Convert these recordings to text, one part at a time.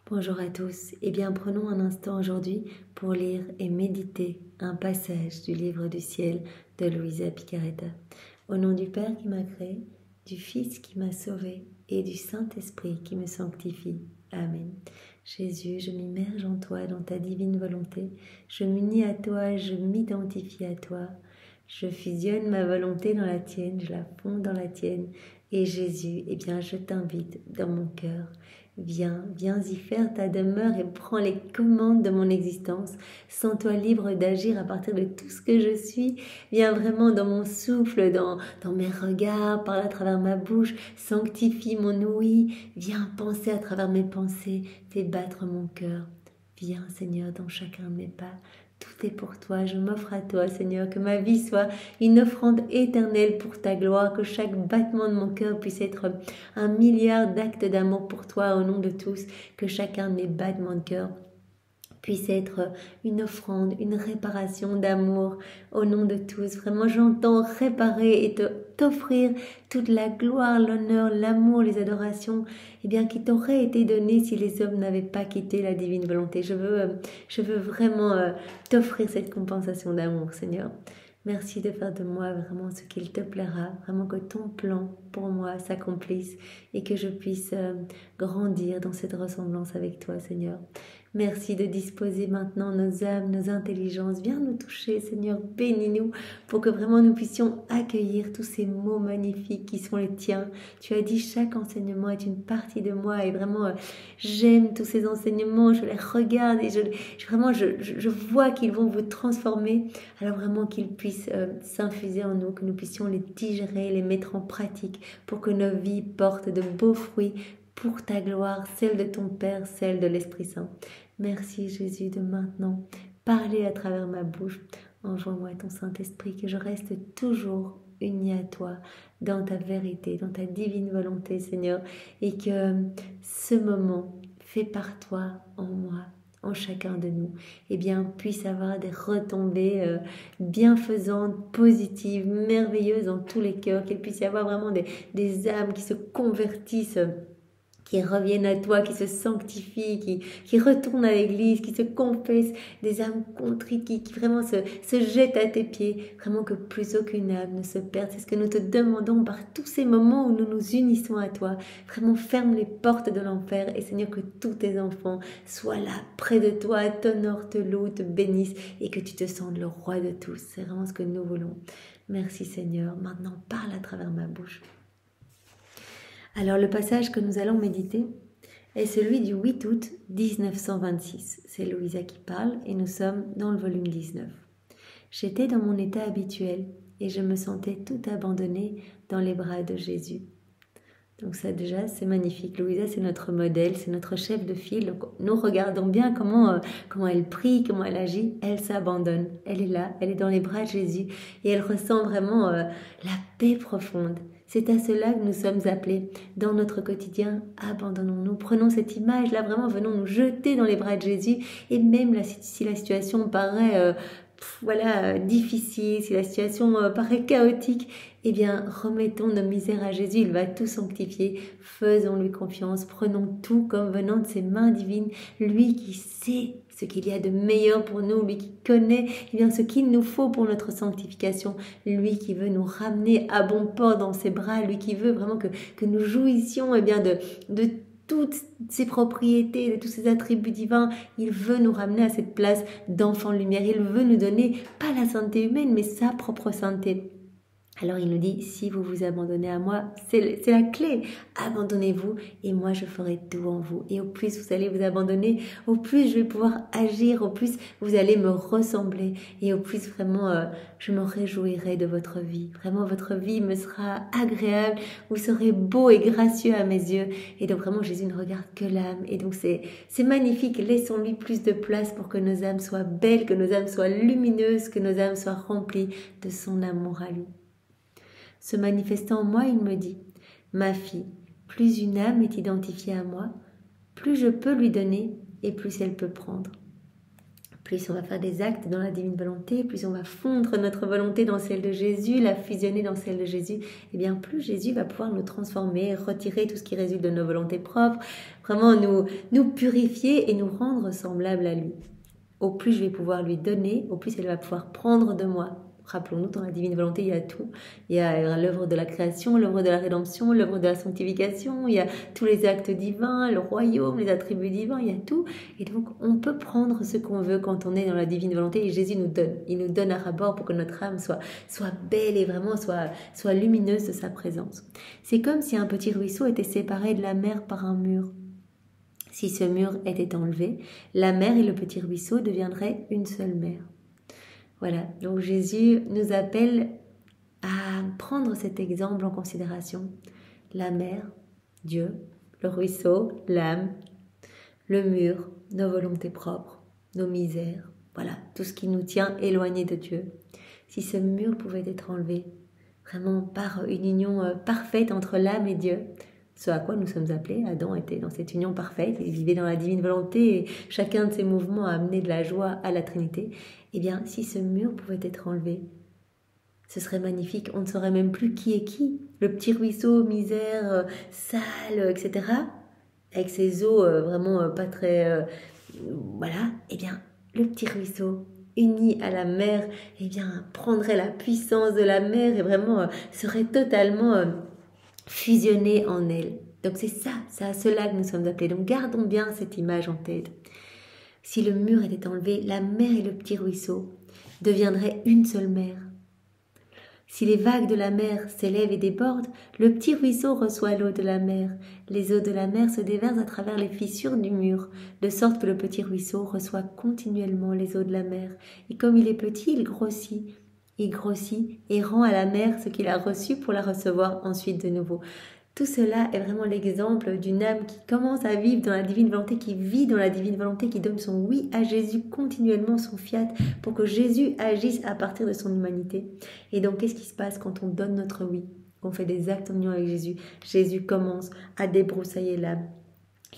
Bonjour à tous. Eh bien, prenons un instant aujourd'hui pour lire et méditer un passage du livre du ciel de Luisa Picaretta. Au nom du Père qui m'a créé, du Fils qui m'a sauvé et du Saint-Esprit qui me sanctifie. Amen. Jésus, je m'immerge en toi, dans ta divine volonté. Je m'unis à toi, je m'identifie à toi. Je fusionne ma volonté dans la tienne, je la fonds dans la tienne. Et Jésus, eh bien, je t'invite dans mon cœur. Viens y faire ta demeure et prends les commandes de mon existence. Sens-toi libre d'agir à partir de tout ce que je suis. Viens vraiment dans mon souffle, dans mes regards, parle à travers ma bouche. Sanctifie mon ouïe. Viens penser à travers mes pensées, fais battre mon cœur. Viens, Seigneur, dans chacun de mes pas. Tout est pour toi, je m'offre à toi, Seigneur, que ma vie soit une offrande éternelle pour ta gloire, que chaque battement de mon cœur puisse être un milliard d'actes d'amour pour toi au nom de tous, que chacun de mes battements de cœur puisse être une offrande, une réparation d'amour au nom de tous. Vraiment, j'entends réparer et t'offrir toute la gloire, l'honneur, l'amour, les adorations, eh bien, qui t'auraient été données si les hommes n'avaient pas quitté la divine volonté. Je veux vraiment t'offrir cette compensation d'amour, Seigneur. Merci de faire de moi vraiment ce qu'il te plaira, vraiment que ton plan pour moi s'accomplisse et que je puisse grandir dans cette ressemblance avec toi, Seigneur. Merci de disposer maintenant nos âmes, nos intelligences. Viens nous toucher, Seigneur, bénis-nous pour que vraiment nous puissions accueillir tous ces mots magnifiques qui sont les tiens. Tu as dit chaque enseignement est une partie de moi et vraiment j'aime tous ces enseignements, je les regarde et je vois qu'ils vont vous transformer. Alors vraiment qu'ils puissent s'infuser en nous, que nous puissions les digérer, les mettre en pratique pour que nos vies portent de beaux fruits pour ta gloire, celle de ton Père, celle de l'Esprit Saint. Merci Jésus de maintenant parler à travers ma bouche. Envoie-moi ton Saint-Esprit, que je reste toujours unie à toi dans ta vérité, dans ta divine volonté, Seigneur, et que ce moment fait par toi en moi, en chacun de nous, eh bien, puisse avoir des retombées bienfaisantes, positives, merveilleuses dans tous les cœurs, qu'il puisse y avoir vraiment des âmes qui se convertissent, qui reviennent à toi, qui se sanctifient, qui retournent à l'église, qui se confessent, des âmes contrites, qui vraiment se jettent à tes pieds, vraiment que plus aucune âme ne se perde. C'est ce que nous te demandons par tous ces moments où nous nous unissons à toi. Vraiment ferme les portes de l'enfer et Seigneur, que tous tes enfants soient là, près de toi, t'honorent, te louent, te bénissent et que tu te sentes le roi de tous. C'est vraiment ce que nous voulons. Merci Seigneur. Maintenant, parle à travers ma bouche. Alors le passage que nous allons méditer est celui du 8 août 1926. C'est Luisa qui parle et nous sommes dans le volume 19. J'étais dans mon état habituel et je me sentais tout abandonnée dans les bras de Jésus. Donc ça déjà c'est magnifique. Luisa c'est notre modèle, c'est notre chef de file. Donc, nous regardons bien comment elle prie, comment elle agit. Elle s'abandonne, elle est là, elle est dans les bras de Jésus et elle ressent vraiment la paix profonde. C'est à cela que nous sommes appelés. Dans notre quotidien, abandonnons-nous. Prenons cette image-là, vraiment venons nous jeter dans les bras de Jésus. Et même si la situation paraît difficile, si la situation paraît chaotique, eh bien, remettons nos misères à Jésus, il va tout sanctifier. Faisons-lui confiance, prenons tout comme venant de ses mains divines. Lui qui sait ce qu'il y a de meilleur pour nous, lui qui connaît ce qu'il nous faut pour notre sanctification, lui qui veut nous ramener à bon port dans ses bras, lui qui veut vraiment que nous jouissions de toutes ses propriétés, de tous ses attributs divins. Il veut nous ramener à cette place d'enfant de lumière. Il veut nous donner, pas la sainteté humaine, mais sa propre sainteté. Alors il nous dit, si vous vous abandonnez à moi, c'est la clé. Abandonnez-vous et moi je ferai tout en vous. Et au plus vous allez vous abandonner, au plus je vais pouvoir agir, au plus vous allez me ressembler. Et au plus vraiment je me réjouirai de votre vie. Vraiment votre vie me sera agréable, vous serez beau et gracieux à mes yeux. Et donc vraiment Jésus ne regarde que l'âme. Et donc c'est magnifique, laissons-lui plus de place pour que nos âmes soient belles, que nos âmes soient lumineuses, que nos âmes soient remplies de son amour à lui. Se manifestant en moi, il me dit « Ma fille, plus une âme est identifiée à moi, plus je peux lui donner et plus elle peut prendre. plus on va faire des actes dans la divine volonté, plus on va fondre notre volonté dans celle de Jésus, la fusionner dans celle de Jésus, et bien plus Jésus va pouvoir nous transformer, retirer tout ce qui résulte de nos volontés propres, vraiment nous purifier et nous rendre semblables à lui. Au plus je vais pouvoir lui donner, au plus elle va pouvoir prendre de moi. Rappelons-nous, dans la divine volonté, il y a tout. Il y a l'œuvre de la création, l'œuvre de la rédemption, l'œuvre de la sanctification, il y a tous les actes divins, le royaume, les attributs divins, il y a tout. Et donc, on peut prendre ce qu'on veut quand on est dans la divine volonté et Jésus nous donne. Il nous donne à rabord pour que notre âme soit belle et vraiment soit lumineuse de sa présence. C'est comme si un petit ruisseau était séparé de la mer par un mur. Si ce mur était enlevé, la mer et le petit ruisseau deviendraient une seule mer. Voilà, donc Jésus nous appelle à prendre cet exemple en considération. La mer, Dieu, le ruisseau, l'âme, le mur, nos volontés propres, nos misères, voilà, tout ce qui nous tient éloignés de Dieu. Si ce mur pouvait être enlevé, vraiment par une union parfaite entre l'âme et Dieu, ce à quoi nous sommes appelés, Adam était dans cette union parfaite, il vivait dans la divine volonté et chacun de ses mouvements a amené de la joie à la Trinité. Eh bien, si ce mur pouvait être enlevé, ce serait magnifique, on ne saurait même plus qui est qui. Le petit ruisseau, misère, sale, etc., avec ses eaux vraiment pas très... voilà, eh bien, le petit ruisseau uni à la mer, eh bien, prendrait la puissance de la mer et vraiment serait totalement... fusionner en elle. Donc c'est à cela que nous sommes appelés. Donc gardons bien cette image en tête. Si le mur était enlevé, la mer et le petit ruisseau deviendraient une seule mer. Si les vagues de la mer s'élèvent et débordent, le petit ruisseau reçoit l'eau de la mer. Les eaux de la mer se déversent à travers les fissures du mur, de sorte que le petit ruisseau reçoit continuellement les eaux de la mer. Et comme il est petit, il grossit. Il grossit et rend à la mer ce qu'il a reçu pour la recevoir ensuite de nouveau. Tout cela est vraiment l'exemple d'une âme qui commence à vivre dans la divine volonté, qui vit dans la divine volonté, qui donne son oui à Jésus continuellement, son fiat, pour que Jésus agisse à partir de son humanité. Et donc, qu'est-ce qui se passe quand on donne notre oui, qu'on fait des actes en union avec Jésus? Jésus commence à débroussailler l'âme.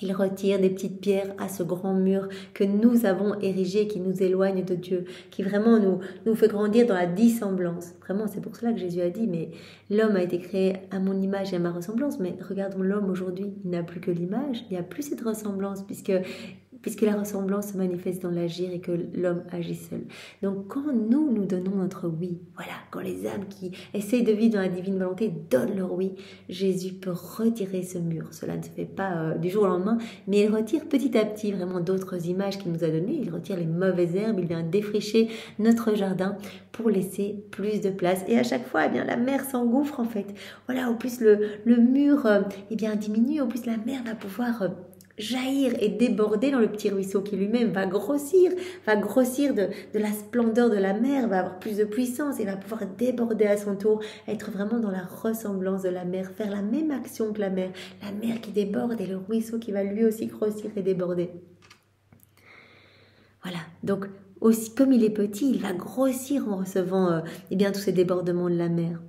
Il retire des petites pierres à ce grand mur que nous avons érigé, qui nous éloigne de Dieu, qui vraiment nous fait grandir dans la dissemblance. Vraiment, c'est pour cela que Jésus a dit, mais l'homme a été créé à mon image et à ma ressemblance. Mais regardons l'homme aujourd'hui, il n'a plus que l'image, il n'y a plus cette ressemblance, puisque la ressemblance se manifeste dans l'agir et que l'homme agit seul. Donc quand nous donnons notre oui, voilà, quand les âmes qui essayent de vivre dans la divine volonté donnent leur oui, Jésus peut retirer ce mur. Cela ne se fait pas du jour au lendemain, mais il retire petit à petit vraiment d'autres images qu'il nous a données. Il retire les mauvaises herbes, il vient défricher notre jardin pour laisser plus de place. Et à chaque fois, eh bien, la mer s'engouffre en fait. Voilà, au plus le mur eh bien, diminue, au plus la mer va pouvoir... jaillir et déborder dans le petit ruisseau qui lui-même va grossir de la splendeur de la mer, va avoir plus de puissance et va pouvoir déborder à son tour, être vraiment dans la ressemblance de la mer, faire la même action que la mer qui déborde et le ruisseau qui va lui aussi grossir et déborder. Voilà, donc aussi comme il est petit, il va grossir en recevant eh bien, tous ces débordements de la mer.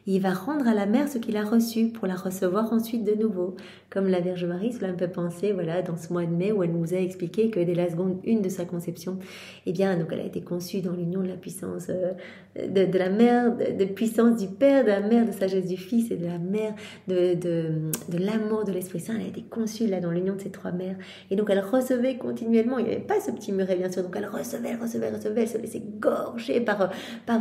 Il va rendre à la mer ce qu'il a reçu pour la recevoir ensuite de nouveau. Comme la Vierge Marie, cela me fait penser, voilà, dans ce mois de mai où elle nous a expliqué que dès la seconde 1 de sa conception, eh bien, donc elle a été conçue dans l'union de la puissance de la mère, de puissance du Père, de la mère de sagesse du Fils et de la mère de l'amour de l'Esprit Saint. Elle a été conçue là dans l'union de ces trois mères. Et donc elle recevait continuellement, il n'y avait pas ce petit muret bien sûr, donc elle recevait, elle se laissait gorger par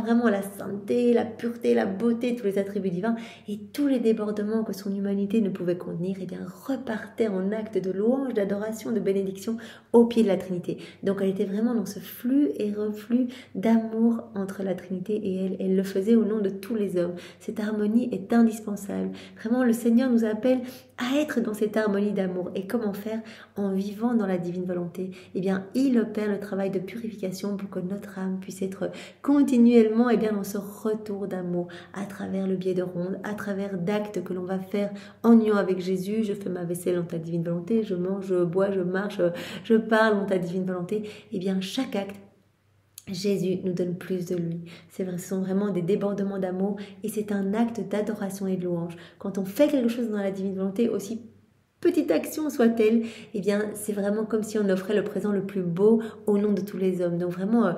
vraiment la sainteté, la pureté, la beauté, tous les attributs divins, et tous les débordements que son humanité ne pouvait contenir, eh bien, repartaient en acte de louange, d'adoration, de bénédiction au pied de la Trinité. Donc elle était vraiment dans ce flux et reflux d'amour entre la Trinité et elle. Elle le faisait au nom de tous les hommes. Cette harmonie est indispensable. Vraiment, le Seigneur nous appelle à être dans cette harmonie d'amour. Et comment faire? En vivant dans la divine volonté. Eh bien, il opère le travail de purification pour que notre âme puisse être continuellement eh bien, dans ce retour d'amour à travers le biais de rondes, à travers d'actes que l'on va faire en union avec Jésus. Je fais ma vaisselle en ta divine volonté, je mange, je bois, je marche, je parle en ta divine volonté. Eh bien, chaque acte, Jésus nous donne plus de lui. C'est vrai, ce sont vraiment des débordements d'amour et c'est un acte d'adoration et de louange. Quand on fait quelque chose dans la divine volonté, aussi petite action soit-elle, eh bien, c'est vraiment comme si on offrait le présent le plus beau au nom de tous les hommes. Donc vraiment,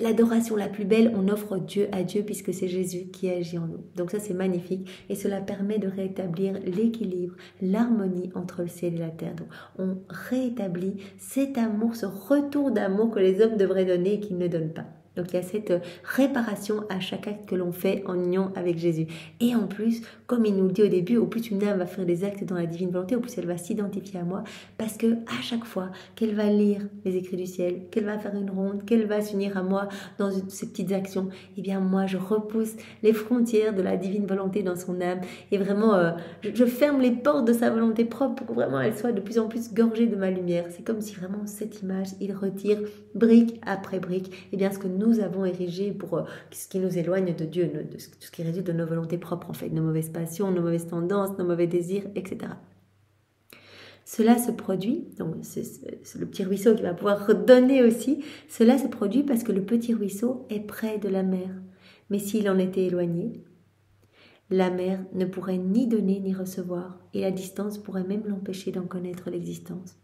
l'adoration la plus belle, on offre Dieu à Dieu puisque c'est Jésus qui agit en nous. Donc ça, c'est magnifique et cela permet de rétablir l'équilibre, l'harmonie entre le ciel et la terre. Donc on rétablit cet amour, ce retour d'amour que les hommes devraient donner et qu'ils ne donnent pas. Donc il y a cette réparation à chaque acte que l'on fait en union avec Jésus. Et en plus, comme il nous le dit au début, au plus une âme va faire des actes dans la divine volonté, au plus elle va s'identifier à moi, parce que à chaque fois qu'elle va lire les écrits du ciel, qu'elle va faire une ronde, qu'elle va s'unir à moi dans ces petites actions, eh bien moi je repousse les frontières de la divine volonté dans son âme et vraiment je ferme les portes de sa volonté propre pour que vraiment elle soit de plus en plus gorgée de ma lumière. C'est comme si vraiment cette image, il retire brique après brique, eh bien ce que nous avons érigé pour ce qui nous éloigne de Dieu, de ce qui résulte de nos volontés propres en fait, nos mauvaises passions, nos mauvaises tendances, nos mauvais désirs, etc. Cela se produit, donc c'est le petit ruisseau qui va pouvoir redonner aussi, cela se produit parce que le petit ruisseau est près de la mer. Mais s'il en était éloigné, la mer ne pourrait ni donner ni recevoir, et la distance pourrait même l'empêcher d'en connaître l'existence.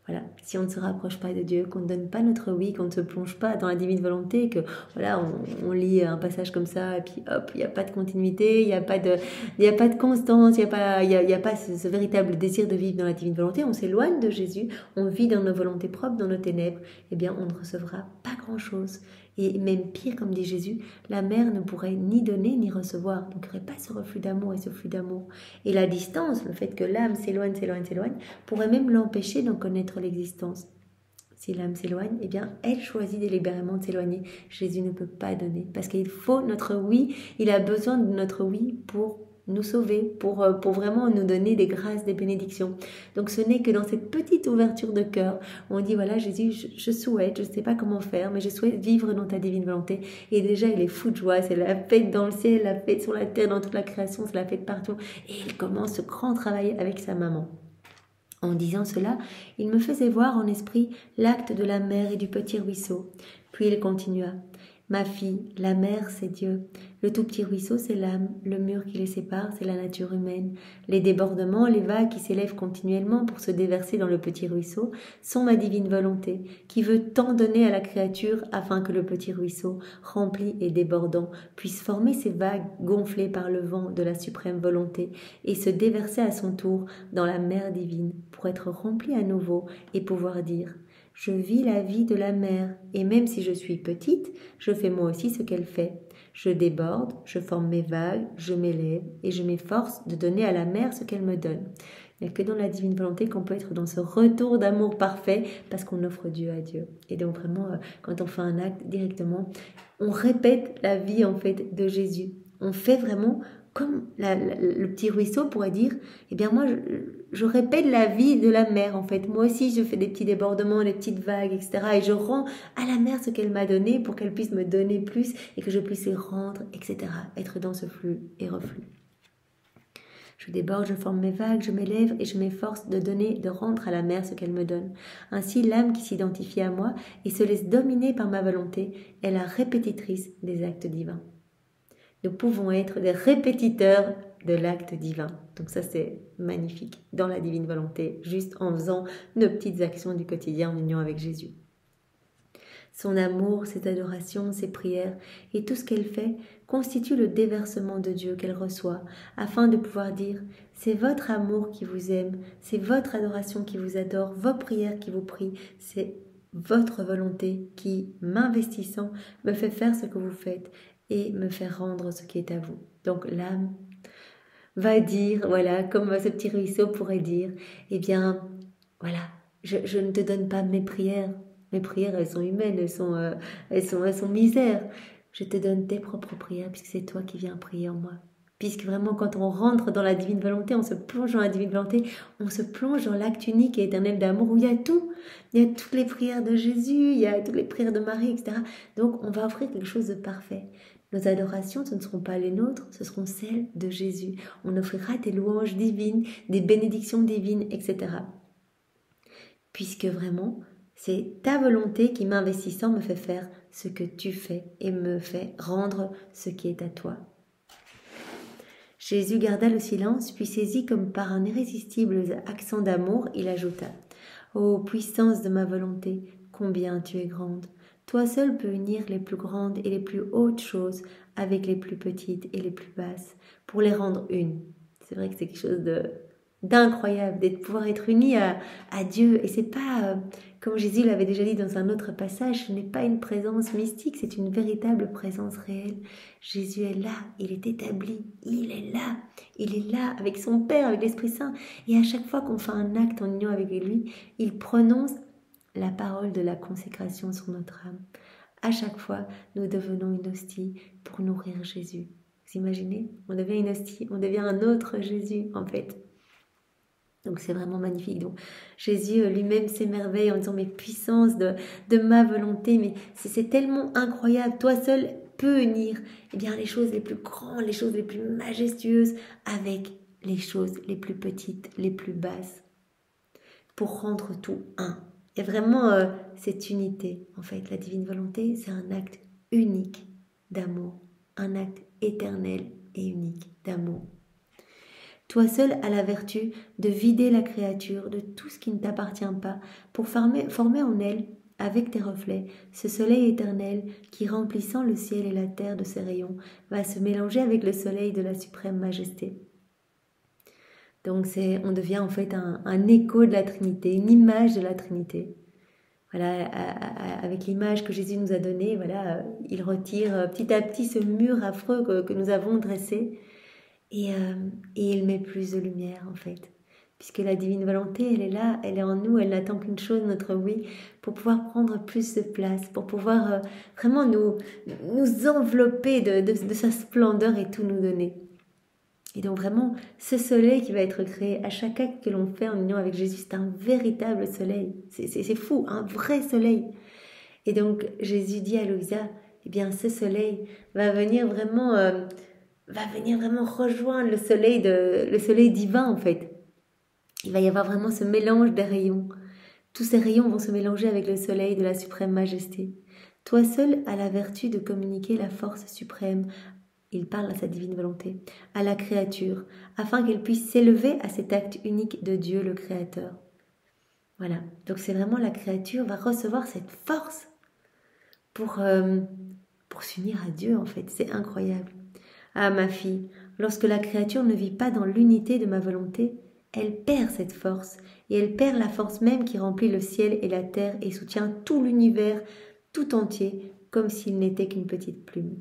Voilà, si on ne se rapproche pas de Dieu, qu'on ne donne pas notre oui, qu'on ne se plonge pas dans la divine volonté, que voilà, on lit un passage comme ça et puis hop, il n'y a pas de continuité, il n'y a pas de constance, il n'y a pas ce véritable désir de vivre dans la divine volonté, on s'éloigne de Jésus, on vit dans nos volontés propres, dans nos ténèbres, eh bien on ne recevra pas grand-chose. Et même pire, comme dit Jésus, la mer ne pourrait ni donner ni recevoir. Donc il n'y aurait pas ce reflux d'amour et ce flux d'amour. Et la distance, le fait que l'âme s'éloigne, pourrait même l'empêcher d'en connaître l'existence. Si l'âme s'éloigne, eh bien, elle choisit délibérément de s'éloigner. Jésus ne peut pas donner. Parce qu'il faut notre oui, il a besoin de notre oui pour nous sauver, pour vraiment nous donner des grâces, des bénédictions. Donc ce n'est que dans cette petite ouverture de cœur où on dit voilà Jésus, je souhaite, je ne sais pas comment faire, mais je souhaite vivre dans ta divine volonté. Et déjà il est fou de joie, c'est la fête dans le ciel, la fête sur la terre, dans toute la création, c'est la fête partout. Et il commence ce grand travail avec sa maman. En disant cela, il me faisait voir en esprit l'acte de la mer et du petit ruisseau. Puis il continua. Ma fille, la mer, c'est Dieu. Le tout petit ruisseau, c'est l'âme. Le mur qui les sépare, c'est la nature humaine. Les débordements, les vagues qui s'élèvent continuellement pour se déverser dans le petit ruisseau sont ma divine volonté, qui veut tant donner à la créature afin que le petit ruisseau, rempli et débordant, puisse former ces vagues gonflées par le vent de la suprême volonté et se déverser à son tour dans la mer divine pour être rempli à nouveau et pouvoir dire « Je vis la vie de la mer, et même si je suis petite, je fais moi aussi ce qu'elle fait. Je déborde, je forme mes vagues, je m'élève, et je m'efforce de donner à la mer ce qu'elle me donne. » Il n'y a que dans la divine volonté qu'on peut être dans ce retour d'amour parfait, parce qu'on offre Dieu à Dieu. Et donc vraiment, quand on fait un acte directement, on répète la vie en fait de Jésus. On fait vraiment comme le petit ruisseau pourrait dire, eh bien moi je répète la vie de la mer en fait. Moi aussi je fais des petits débordements, des petites vagues, etc. Et je rends à la mer ce qu'elle m'a donné pour qu'elle puisse me donner plus et que je puisse y rendre, etc. Être dans ce flux et reflux. Je déborde, je forme mes vagues, je m'élève et je m'efforce de donner, de rendre à la mer ce qu'elle me donne. Ainsi, l'âme qui s'identifie à moi et se laisse dominer par ma volonté est la répétitrice des actes divins. Nous pouvons être des répétiteurs de l'acte divin. Donc ça, c'est magnifique, dans la divine volonté, juste en faisant nos petites actions du quotidien en union avec Jésus. Son amour, ses adorations, ses prières et tout ce qu'elle fait constitue le déversement de Dieu qu'elle reçoit, afin de pouvoir dire « c'est votre amour qui vous aime, c'est votre adoration qui vous adore, vos prières qui vous prient, c'est votre volonté qui, m'investissant, me fait faire ce que vous faites et me fait rendre ce qui est à vous. » Donc l'âme va dire, voilà, comme ce petit ruisseau pourrait dire, eh bien, voilà, je ne te donne pas mes prières, elles sont humaines, elles sont misères. Je te donne tes propres prières puisque c'est toi qui viens prier en moi. Puisque vraiment quand on rentre dans la divine volonté, on se plonge dans la divine volonté, on se plonge dans l'acte unique et éternel d'amour où il y a tout. Il y a toutes les prières de Jésus, il y a toutes les prières de Marie, etc. Donc on va offrir quelque chose de parfait. Nos adorations, ce ne seront pas les nôtres, ce seront celles de Jésus. On offrira des louanges divines, des bénédictions divines, etc. Puisque vraiment, c'est ta volonté qui, m'investissant, me fait faire ce que tu fais et me fait rendre ce qui est à toi. Jésus garda le silence, puis saisi comme par un irrésistible accent d'amour, il ajouta « Ô puissance de ma volonté, combien tu es grande ! Toi seul peux unir les plus grandes et les plus hautes choses avec les plus petites et les plus basses, pour les rendre une. » C'est vrai que c'est quelque chose d'incroyable, d'être pouvoir être uni à Dieu. Et c'est pas, comme Jésus l'avait déjà dit dans un autre passage, ce n'est pas une présence mystique, c'est une véritable présence réelle. Jésus est là, il est établi, il est là avec son Père, avec l'Esprit Saint. Et à chaque fois qu'on fait un acte en union avec lui, il prononce la parole de la consécration sur notre âme. À chaque fois, nous devenons une hostie pour nourrir Jésus. Vous imaginez? On devient une hostie, on devient un autre Jésus en fait. Donc c'est vraiment magnifique. Donc Jésus lui-même s'émerveille en disant mais puissance de ma volonté, mais c'est tellement incroyable. Toi seul peux unir les choses les plus grandes, les choses les plus majestueuses avec les choses les plus petites, les plus basses, pour rendre tout un. Et vraiment cette unité, en fait, la divine volonté, c'est un acte unique d'amour, un acte éternel et unique d'amour. Toi seul as la vertu de vider la créature de tout ce qui ne t'appartient pas pour former en elle, avec tes reflets, ce soleil éternel qui, remplissant le ciel et la terre de ses rayons, va se mélanger avec le soleil de la suprême majesté. Donc on devient en fait un écho de la Trinité, une image de la Trinité. Voilà, avec l'image que Jésus nous a donnée, voilà, il retire petit à petit ce mur affreux que nous avons dressé et il met plus de lumière en fait. Puisque la divine volonté, elle est là, elle est en nous, elle n'attend qu'une chose, notre oui, pour pouvoir prendre plus de place, pour pouvoir vraiment nous envelopper de sa splendeur et tout nous donner. Et donc vraiment, ce soleil qui va être créé à chaque acte que l'on fait en union avec Jésus, c'est un véritable soleil. C'est fou, un vrai soleil. Et donc Jésus dit à Louisa, ce soleil va venir vraiment rejoindre le soleil divin en fait. Il va y avoir vraiment ce mélange des rayons. Tous ces rayons vont se mélanger avec le soleil de la suprême majesté. Toi seul as la vertu de communiquer la force suprême. Il parle à sa divine volonté, à la créature, afin qu'elle puisse s'élever à cet acte unique de Dieu le Créateur. Voilà, donc c'est vraiment la créature va recevoir cette force pour s'unir à Dieu en fait, c'est incroyable. Ah ma fille, lorsque la créature ne vit pas dans l'unité de ma volonté, elle perd cette force, et elle perd la force même qui remplit le ciel et la terre et soutient tout l'univers tout entier, comme s'il n'était qu'une petite plume.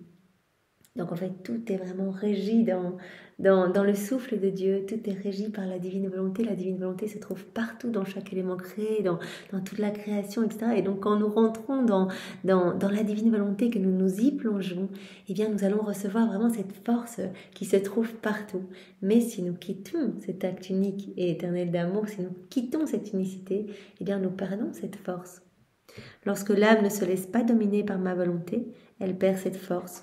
Donc en fait, tout est vraiment régi dans le souffle de Dieu, tout est régi par la divine volonté. La divine volonté se trouve partout dans chaque élément créé, dans toute la création, etc. Et donc quand nous rentrons dans la divine volonté, que nous nous y plongeons, nous allons recevoir vraiment cette force qui se trouve partout. Mais si nous quittons cet acte unique et éternel d'amour, si nous quittons cette unicité, nous perdons cette force. Lorsque l'âme ne se laisse pas dominer par ma volonté, elle perd cette force.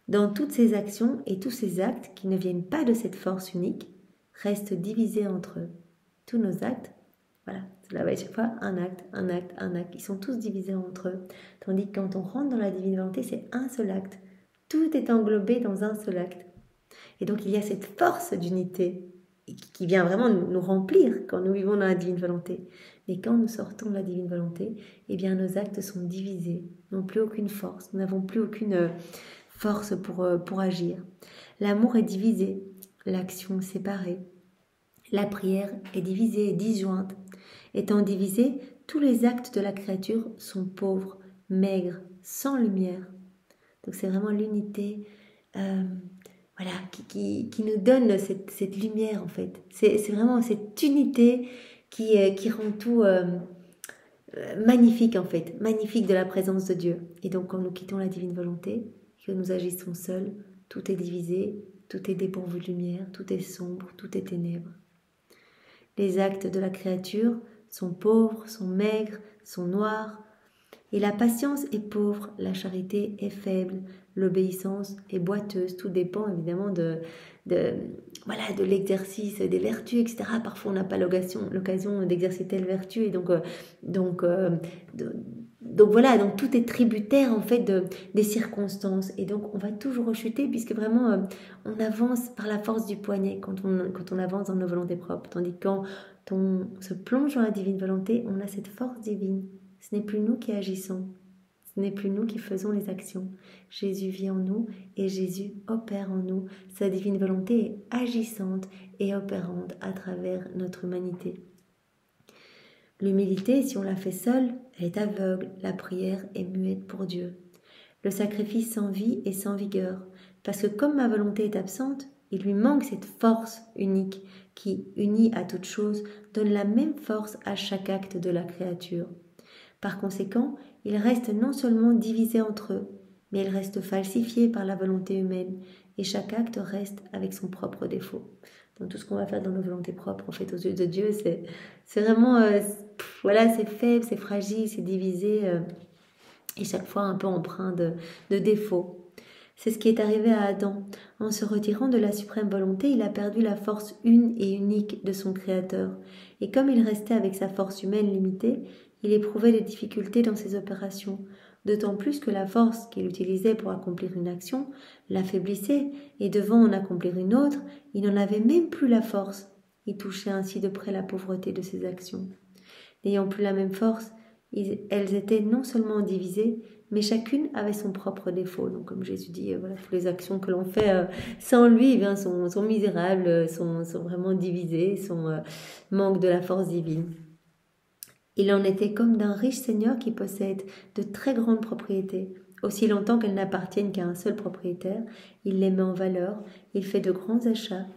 Dans toutes ces actions et tous ces actes qui ne viennent pas de cette force unique, restent divisés entre eux. Tous nos actes, voilà, cela va être chaque fois un acte, ils sont tous divisés entre eux. Tandis que quand on rentre dans la divine volonté, c'est un seul acte. Tout est englobé dans un seul acte. Et donc il y a cette force d'unité qui vient vraiment nous remplir quand nous vivons dans la divine volonté. Mais quand nous sortons de la divine volonté, nos actes sont divisés, n'ont plus aucune force, nous n'avons plus aucune force pour agir. L'amour est divisé, l'action séparée. La prière est divisée et disjointe. Étant divisés, tous les actes de la créature sont pauvres, maigres, sans lumière. Donc c'est vraiment l'unité qui nous donne cette lumière en fait. C'est vraiment cette unité qui rend tout magnifique en fait, magnifique de la présence de Dieu. Et donc quand nous quittons la divine volonté, que nous agissons seuls, tout est divisé, tout est dépourvu de lumière, tout est sombre, tout est ténèbres. Les actes de la créature sont pauvres, sont maigres, sont noirs, et la patience est pauvre, la charité est faible, l'obéissance est boiteuse. Tout dépend évidemment de l'exercice des vertus, etc. Parfois on n'a pas l'occasion d'exercer telle vertu, et donc voilà, donc tout est tributaire en fait des circonstances. Et donc on va toujours rechuter puisque vraiment on avance par la force du poignet quand on avance dans nos volontés propres. Tandis que quand on se plonge dans la divine volonté, on a cette force divine. Ce n'est plus nous qui agissons. Ce n'est plus nous qui faisons les actions. Jésus vit en nous et Jésus opère en nous. Sa divine volonté est agissante et opérante à travers notre humanité. L'humilité, si on la fait seule, elle est aveugle. La prière est muette pour Dieu. Le sacrifice sans vie et sans vigueur. Parce que comme ma volonté est absente, il lui manque cette force unique qui, unie à toute chose, donne la même force à chaque acte de la créature. Par conséquent, il reste non seulement divisé entre eux, mais il reste falsifié par la volonté humaine, et chaque acte reste avec son propre défaut. Donc tout ce qu'on va faire dans nos volontés propres, en fait, aux yeux de Dieu, c'est vraiment, voilà, c'est faible, c'est fragile, c'est divisé, et chaque fois un peu empreint de défauts. C'est ce qui est arrivé à Adam. En se retirant de la suprême volonté, il a perdu la force une et unique de son Créateur. Et comme il restait avec sa force humaine limitée, il éprouvait des difficultés dans ses opérations, d'autant plus que la force qu'il utilisait pour accomplir une action l'affaiblissait, et devant en accomplir une autre, il n'en avait même plus la force. Il touchait ainsi de près la pauvreté de ses actions. N'ayant plus la même force, elles étaient non seulement divisées, mais chacune avait son propre défaut. Donc comme Jésus dit, voilà, toutes les actions que l'on fait sans lui eh bien, sont misérables, sont vraiment divisées, manquent de la force divine. Il en était comme d'un riche seigneur qui possède de très grandes propriétés. Aussi longtemps qu'elles n'appartiennent qu'à un seul propriétaire, il les met en valeur, il fait de grands achats.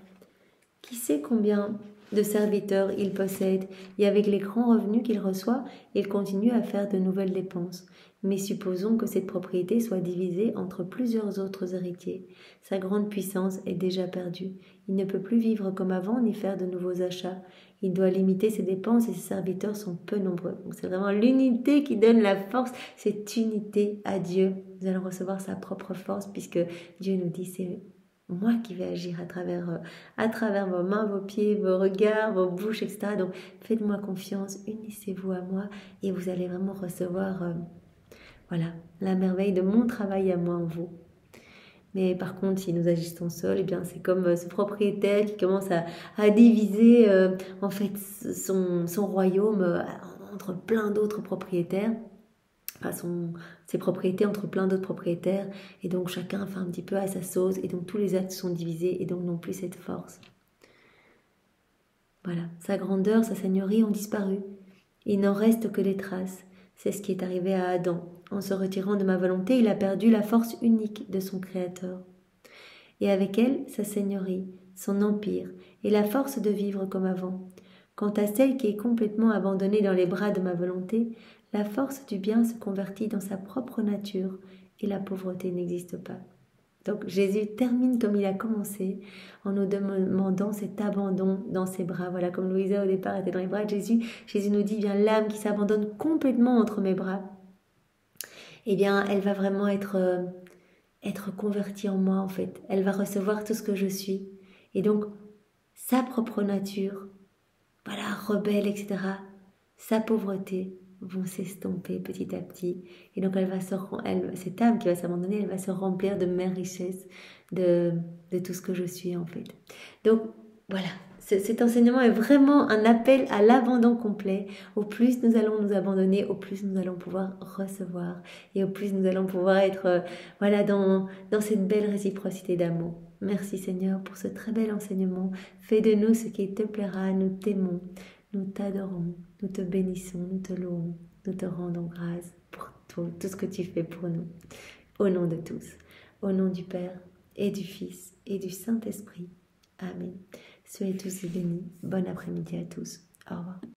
Qui sait combien de serviteurs il possède, et avec les grands revenus qu'il reçoit, il continue à faire de nouvelles dépenses. Mais supposons que cette propriété soit divisée entre plusieurs autres héritiers. Sa grande puissance est déjà perdue. Il ne peut plus vivre comme avant ni faire de nouveaux achats. Il doit limiter ses dépenses et ses serviteurs sont peu nombreux. Donc c'est vraiment l'unité qui donne la force, cette unité à Dieu. Nous allons recevoir sa propre force puisque Dieu nous dit c'est moi qui vais agir à travers vos mains, vos pieds, vos regards, vos bouches, etc. Donc faites-moi confiance, unissez-vous à moi et vous allez vraiment recevoir voilà, la merveille de mon travail à moi en vous. Mais par contre, si nous agissons seuls, eh bien, c'est comme ce propriétaire qui commence à diviser en fait son royaume entre plein d'autres propriétaires. Enfin, ses propriétés entre plein d'autres propriétaires. Et donc, chacun fait un petit peu à sa sauce. Et donc, tous les actes sont divisés et donc n'ont plus cette force. Voilà, sa grandeur, sa seigneurie ont disparu. Il n'en reste que des traces. C'est ce qui est arrivé à Adam. En se retirant de ma volonté, il a perdu la force unique de son Créateur. Et avec elle, sa seigneurie, son empire, et la force de vivre comme avant. Quant à celle qui est complètement abandonnée dans les bras de ma volonté, la force du bien se convertit dans sa propre nature, et la pauvreté n'existe pas. Donc Jésus termine comme il a commencé, en nous demandant cet abandon dans ses bras. Voilà, comme Louisa au départ était dans les bras de Jésus, Jésus nous dit, bien l'âme qui s'abandonne complètement entre mes bras, eh bien elle va vraiment être convertie en moi en fait. Elle va recevoir tout ce que je suis. Et donc, sa propre nature, voilà, rebelle, etc., sa pauvreté vont s'estomper petit à petit. Et donc, cette âme qui va s'abandonner, elle va se remplir de mes richesses, de tout ce que je suis en fait. Donc, voilà. Cet enseignement est vraiment un appel à l'abandon complet. Au plus nous allons nous abandonner, au plus nous allons pouvoir recevoir. Et au plus nous allons pouvoir être voilà, dans cette belle réciprocité d'amour. Merci Seigneur pour ce très bel enseignement. Fais de nous ce qui te plaira. Nous t'aimons, nous t'adorons, nous te bénissons, nous te louons, nous te rendons grâce pour tout ce que tu fais pour nous. Au nom de tous, au nom du Père et du Fils et du Saint-Esprit. Amen. Soyez tous bénis. Bon après-midi à tous. Au revoir.